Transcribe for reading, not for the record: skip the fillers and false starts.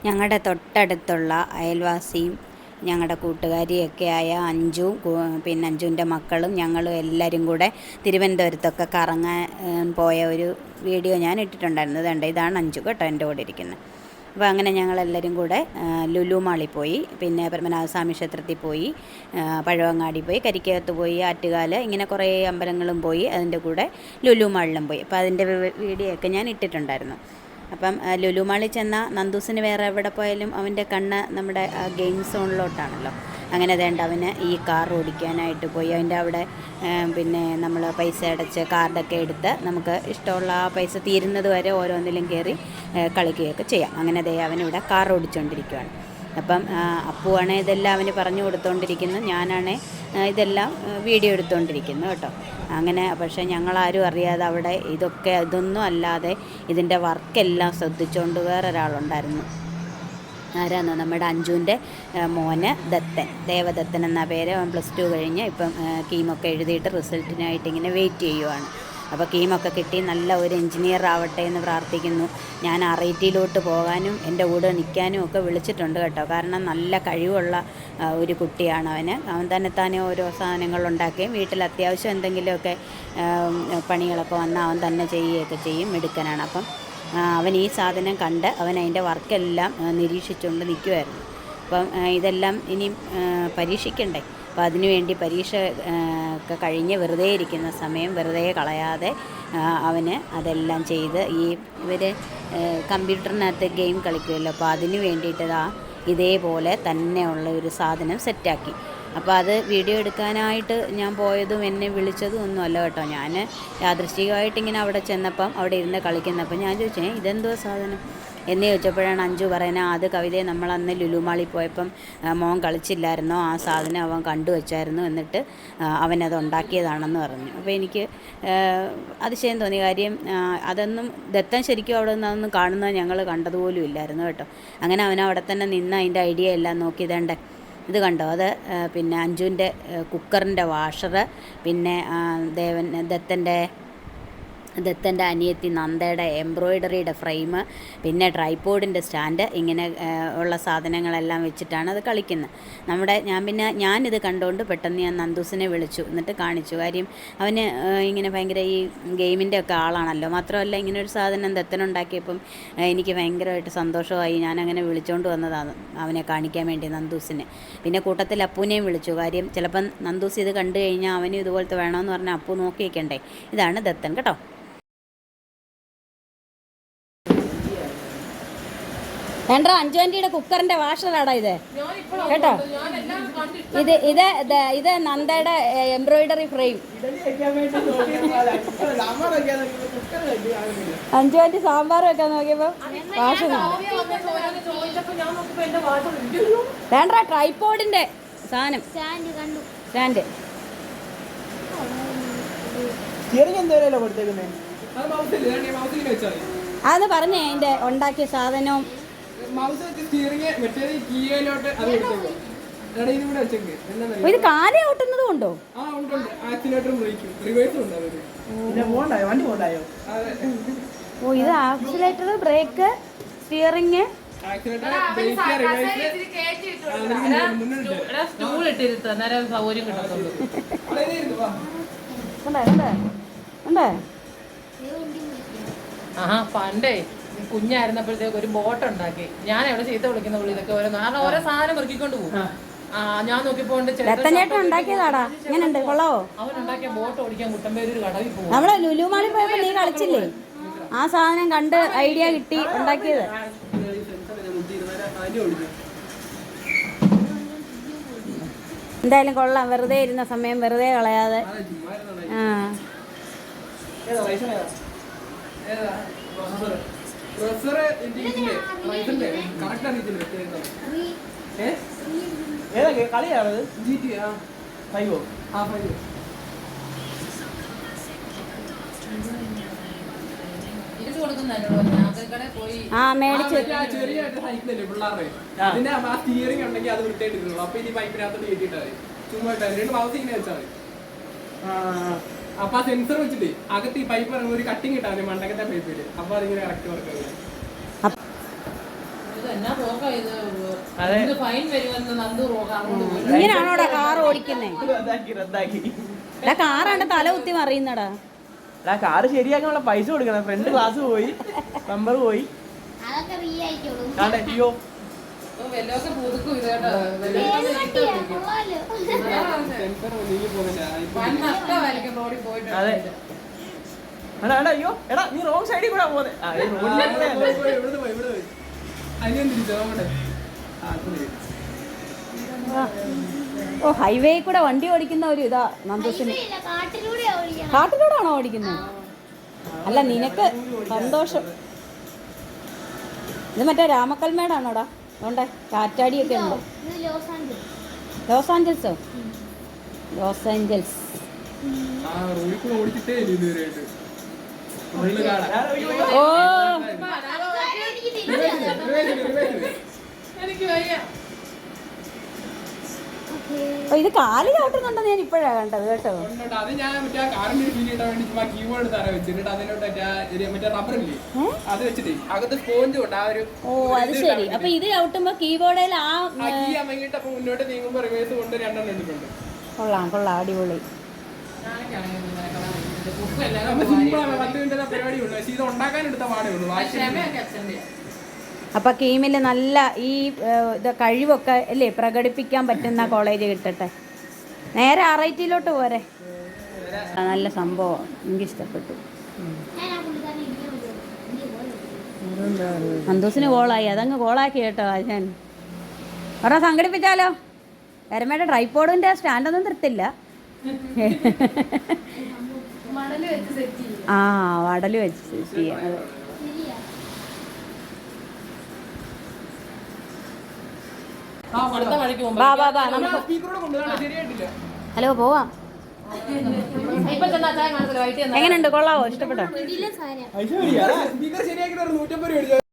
ഞങ്ങളുടെ തൊട്ടടുത്തുള്ള അയൽവാസിയും ഞങ്ങളുടെ കൂട്ടുകാരിയൊക്കെ ആയ അഞ്ജു, പിന്നെ അഞ്ജുവിൻ്റെ മക്കളും ഞങ്ങളും എല്ലാവരും കൂടെ തിരുവനന്തപുരത്തൊക്കെ കറങ്ങാൻ പോയ ഒരു വീഡിയോ ഞാൻ ഇട്ടിട്ടുണ്ടായിരുന്നു. ഇതുണ്ട്, ഇതാണ് അഞ്ജു കേട്ടോ എൻ്റെ കൂടെ ഇരിക്കുന്നത്. അപ്പോൾ അങ്ങനെ ഞങ്ങളെല്ലാവരും കൂടെ ലുലു മാളിൽ പോയി, പിന്നെ പത്മനാഭസ്വാമി ക്ഷേത്രത്തിൽ പോയി, പഴവങ്ങാടി പോയി, കരിക്കകത്ത് പോയി, ആറ്റുകാല്, ഇങ്ങനെ കുറേ അമ്പലങ്ങളും പോയി. അതിൻ്റെ കൂടെ ലുലു മാളിലും പോയി. അപ്പോൾ അതിൻ്റെ വീഡിയോ ഒക്കെ ഞാൻ ഇട്ടിട്ടുണ്ടായിരുന്നു. അപ്പം ലുലു മാളിൽ ചെന്ന നന്ദൂസിന് വേറെ എവിടെ പോയാലും അവൻ്റെ കണ്ണ് നമ്മുടെ ഗെയിം സോണിലോട്ടാണല്ലോ. അങ്ങനെ വേണ്ട അവന് ഈ കാർ ഓടിക്കാനായിട്ട് പോയി. അവൻ്റെ അവിടെ പിന്നെ നമ്മൾ പൈസ അടച്ച് കാർഡൊക്കെ എടുത്ത് നമുക്ക് ഇഷ്ടമുള്ള ആ പൈസ തീരുന്നത് വരെ ഓരോന്നിലും കയറി കളിക്കുകയൊക്കെ ചെയ്യാം. അങ്ങനെ അവനിവിടെ കാർ ഓടിച്ചുകൊണ്ടിരിക്കുകയാണ്. അപ്പം അപ്പുവാണ് ഇതെല്ലാം അവന് പറഞ്ഞു കൊടുത്തുകൊണ്ടിരിക്കുന്നു, ഞാനാണ് ഇതെല്ലാം വീഡിയോ എടുത്തുകൊണ്ടിരിക്കുന്നു കേട്ടോ. അങ്ങനെ പക്ഷേ ഞങ്ങളാരും അറിയാതെ അവിടെ ഇതൊന്നും അല്ലാതെ ഇതിൻ്റെ വർക്കെല്ലാം ശ്രദ്ധിച്ചുകൊണ്ട് വേറൊരാളുണ്ടായിരുന്നു. ആരാന്ന്, നമ്മുടെ അഞ്ജുവിൻ്റെ മോന് ദത്തൻ, ദേവദത്തൻ എന്ന പേര്. അവൻ +2 കഴിഞ്ഞ് ഇപ്പം കീമൊക്കെ എഴുതിയിട്ട് റിസൾട്ടിനായിട്ട് ഇങ്ങനെ വെയിറ്റ് ചെയ്യുവാണ്. അപ്പോൾ കീമൊക്കെ കിട്ടി നല്ല ഒരു എൻജിനീയർ ആവട്ടെ എന്ന് പ്രാർത്ഥിക്കുന്നു. ഞാൻ RITയിലോട്ട് പോകാനും എൻ്റെ കൂടെ നിൽക്കാനും ഒക്കെ വിളിച്ചിട്ടുണ്ട് കേട്ടോ. കാരണം നല്ല കഴിവുള്ള ഒരു കുട്ടിയാണ് അവൻ തന്നെ ഓരോ സാധനങ്ങളുണ്ടാക്കുകയും വീട്ടിൽ അത്യാവശ്യം എന്തെങ്കിലുമൊക്കെ പണികളൊക്കെ വന്നാൽ അവൻ തന്നെ ചെയ്യുകയൊക്കെ ചെയ്യും, മിടുക്കനാണ്. അപ്പം അവൻ ഈ സാധനം കണ്ട് അവൻ അതിൻ്റെ വർക്കെല്ലാം നിരീക്ഷിച്ചുകൊണ്ട് നിൽക്കുമായിരുന്നു. അപ്പം ഇതെല്ലാം ഇനി പരീക്ഷിക്കണ്ടേ. അപ്പോൾ അതിനുവേണ്ടി പരീക്ഷ ഒക്കെ കഴിഞ്ഞ് വെറുതെ ഇരിക്കുന്ന സമയം വെറുതെ കളയാതെ അവന് അതെല്ലാം ചെയ്ത് ഇവർ കമ്പ്യൂട്ടറിനകത്ത് ഗെയിം കളിക്കുമല്ലോ, അപ്പോൾ അതിന് വേണ്ടിയിട്ട് ഇതേപോലെ തന്നെയുള്ള ഒരു സാധനം സെറ്റാക്കി. അപ്പോൾ അത് വീഡിയോ എടുക്കാനായിട്ട് ഞാൻ പോയതും എന്നെ വിളിച്ചതും ഒന്നുമല്ല കേട്ടോ. ഞാൻ യാദൃശ്ചികമായിട്ട് ഇങ്ങനെ അവിടെ ചെന്നപ്പം അവിടെ ഇരുന്ന് കളിക്കുന്നപ്പം ഞാൻ ചോദിച്ചേ ഇതെന്തോ സാധനം എന്ന് ചോദിച്ചപ്പോഴാണ് അഞ്ജു പറയുന്നത്, അത് കവിതയെ നമ്മളന്ന് ലുലു മാളിൽ പോയപ്പം മോൻ കളിച്ചില്ലായിരുന്നോ, ആ സാധനം അവൻ കണ്ടുവച്ചായിരുന്നു, എന്നിട്ട് അവനത് ഉണ്ടാക്കിയതാണെന്ന് പറഞ്ഞു. അപ്പോൾ എനിക്ക് അതിശയം തോന്നി. കാര്യം അതൊന്നും ദത്തൻ ശരിക്കും അവിടെ നിന്നൊന്നും കാണുന്നത് ഞങ്ങൾ കണ്ടതുപോലും ഇല്ലായിരുന്നു കേട്ടോ. അങ്ങനെ അവനവിടെ തന്നെ നിന്ന് അതിൻ്റെ ഐഡിയ എല്ലാം നോക്കി. ഇത് കണ്ടോ, അത് പിന്നെ അഞ്ജുവിൻ്റെ കുക്കറിൻ്റെ വാഷറ്, പിന്നെ ദത്തൻ്റെ അനിയത്തി നന്ദയുടെ എംബ്രോയിഡറിയുടെ ഫ്രെയിം, പിന്നെ ട്രൈപോഡിൻ്റെ സ്റ്റാൻഡ്, ഇങ്ങനെ ഉള്ള സാധനങ്ങളെല്ലാം വെച്ചിട്ടാണ് അത് കളിക്കുന്നത്. ഞാനിത് കണ്ടുകൊണ്ട് പെട്ടെന്ന് ഞാൻ നന്ദൂസിനെ വിളിച്ചു, എന്നിട്ട് കാണിച്ചു. കാര്യം അവന് ഇങ്ങനെ ഭയങ്കര ഈ ഗെയിമിൻ്റെ ഒക്കെ ആളാണല്ലോ. മാത്രമല്ല ഇങ്ങനെ ഒരു സാധനം ദത്തനുണ്ടാക്കിയപ്പം എനിക്ക് ഭയങ്കരമായിട്ട് സന്തോഷമായി. ഞാനങ്ങനെ വിളിച്ചുകൊണ്ട് വന്നതാണ് അവനെ കാണിക്കാൻ വേണ്ടി നന്ദൂസിനെ. പിന്നെ കൂട്ടത്തിൽ അപ്പൂനെയും വിളിച്ചു. കാര്യം ചിലപ്പം നന്ദൂസ് ഇത് കണ്ടു കഴിഞ്ഞാൽ അവനും ഇതുപോലത്തെ വേണമെന്ന് പറഞ്ഞാൽ അപ്പു നോക്കി വയ്ക്കണ്ടേ. ഇതാണ് ദത്തൻ കേട്ടോ. വേണ്ട, 5 ആൻറ്റിയുടെ കുക്കറിൻ്റെ വാഷറാടാ ഇത് കേട്ടോ. ഇത് നന്ദയുടെ എംബ്രോയിഡറി ഫ്രെയിം. 5 ആൻറ്റി സാമ്പാർ വെക്കാൻ നോക്കിയപ്പോൾ വാഷർ വേണ്ട, ട്രൈപോഡിൻ്റെ സാധനം സ്റ്റാൻഡ്. അതെന്ന് പറഞ്ഞേ അതിൻ്റെ ഉണ്ടാക്കിയ സാധനവും. ഇത് കാലേ ഓട്ടുന്നത് കൊണ്ടോ? ഓ, ഇത് ആക്സിലേറ്റർ, ബ്രേക്ക്, സ്റ്റിയറിങ്. പണ്ടേ കുഞ്ഞായിരുന്നപ്പോഴത്തേക്ക് ഒരു ബോട്ട് ഉണ്ടാക്കി. ഞാൻ എവിടെ ചീത്ത വിളിക്കുന്ന പുള്ളി ഇതൊക്കെ ഓരോ സാധനം പെറുക്കിക്കൊണ്ട് പോകും. ഞാൻ നോക്കിയപ്പോ ഉണ്ടാക്കിയതാടാ. ഇങ്ങനെയുണ്ട്, കൊള്ളാവോ? അവൻ ഉണ്ടാക്കിയ ബോട്ട് ഓടിക്കാൻ കുട്ടമ്പേരൂർ കടവിൽ പോകും. നമ്മളെ ലുലു മാളിൽ പോയപ്പോ നീ കളിച്ചില്ലേ? ആ സാധനം കണ്ട് ഐഡിയ കിട്ടി ഉണ്ടാക്കിയത്. എന്തായാലും കൊള്ളാം, വെറുതെ ഇരുന്ന സമയം വെറുതെ കളയാതെ. മേടിച്ചു. അപ്പൊ ആ സെൻസർ വെച്ചിട്ട് അകത്ത് ഈ പൈപ്പ് ഒരു കട്ടിങ് ഇട്ടാ മണ്ടക്കത്തെ പൈപ്പില്. അപ്പൊ അതിങ്ങനെ കറക്റ്റ് വർക്ക്. നോക്കാം ഇത് അതെ. ഇത് ഫൈൻ വരുമെന്ന് നന്ദു നോക്കാം അങ്ങോട്ട് പോയി ഇങ്ങനെയാണോടാ കാർ ഓടിക്കുന്നേ? റദ്ദാക്കി എടാ കാറാണ്ട് തല കുത്തി മറിയുന്നടാ. കാറ് ശരിയാക്കാനുള്ള പൈസ കൊടുക്കണം. ഫ്രണ്ട് ഗ്ലാസ് പോയി, നമ്പർ പോയി. അയ്യോ വല്ലതൊക്കെ പുതുക്കും ഇത് കേട്ടോ വൻ നഷ്ടമായിരിക്കും റോഡിൽ പോയിട്ട് അതെ. എടാ എടാ അയ്യോ എടാ നീ റോങ് സൈഡിൽ കൂടെ പോകുന്നത്. ഓ ഹൈവേ കൂടെ വണ്ടി ഓടിക്കുന്ന ഒരു ഇതാ നന്ദൂസിന്. കാട്ടിലൂടെയാണോ ഓടിക്കുന്നത്? അല്ല നിനക്ക് സന്തോഷം. ഇത് മറ്റേ രാമക്കൽമേടാണോടാ? അതുകൊണ്ട് കാറ്റാടിയൊക്കെ ഉണ്ട്. ലോസ് ആഞ്ചൽസോ? Los Angeles. ഓ എനിക്ക് വയ്യ അപ്പൊ ഇത് കാല് ചവിട്ടുന്നുണ്ടെന്ന് ഞാൻ ഇപ്പോഴാണ് കണ്ടത് കേട്ടോ. അത് ഞാൻ മറ്റേ കാറിന്റെ ഫീൽ കിട്ടാൻ വേണ്ടി ചുമ്മാ കീബോർഡ് തറ വെച്ചിട്ട് അതിലോട്ട് മറ്റേ റബ്ബറില്ലേ അത് വെച്ചിട്ടേ അകത്ത് സ്പോഞ്ച് കൊണ്ട് ആ ഒരു ഓ അത് ശരി. അപ്പൊ ഇത് ചവിട്ടുമ്പോ കീബോർഡിൽ ആ കീ അമങ്ങിട്ട് അപ്പൊ മുന്നോട്ട് നീങ്ങുമ്പോ റിവേഴ്സ് കൊണ്ട് രണ്ടെണ്ണം എടുക്കുന്നുണ്ട്. കൊള്ളാം കൊള്ളാം അടിപൊളി. സിമ്പിളാണ്. 10 മിനിറ്റ് പരിപാടി ഉള്ളു. പക്ഷെ ഇത് ഉണ്ടാക്കാൻ എടുത്ത പാടേ ഉള്ളൂ. ക്ഷമയൊക്കെ അച്ഛൻ്റെ അപ്പൊ കീമിൽ നല്ല ഈ ഇത് കഴിവൊക്കെ അല്ലേ പ്രകടിപ്പിക്കാൻ പറ്റുന്ന കോളേജ് കിട്ടട്ടെ. നേരെ RIT-ലോട്ട് പോരെ. നല്ല സംഭവം, എനിക്ക് ഇഷ്ടപ്പെട്ടു. സന്തോഷിന് കോളായി, അതങ്ങ് കോളാക്കി കേട്ടോ ഞാൻ. ഒരാ സംഘടിപ്പിച്ചാലോ? കരമയുടെ ട്രൈപോഡിന്റെ സ്റ്റാൻഡൊന്നും തരത്തില്ല. ആ വടല് വെച്ച് സെറ്റ് ചെയ്യാം. അടുത്ത വഴിക്ക് ബാ ബാ ബാ നമുക്ക് സ്പീക്കറോട് കൊണ്ടുപോകാൻ ശരിയായിട്ടില്ല. ഹലോ പോവാം. ഇപ്പൊ ചെന്നാ ചായ കാണത്തില്ല വൈകിട്ട് എങ്ങനെയുണ്ട്? കൊള്ളാവോ? ഇഷ്ടപ്പെട്ടോ? സ്പീക്കർ ശരിയാക്കിട്ട് 150 രൂപ മേടിച്ചു.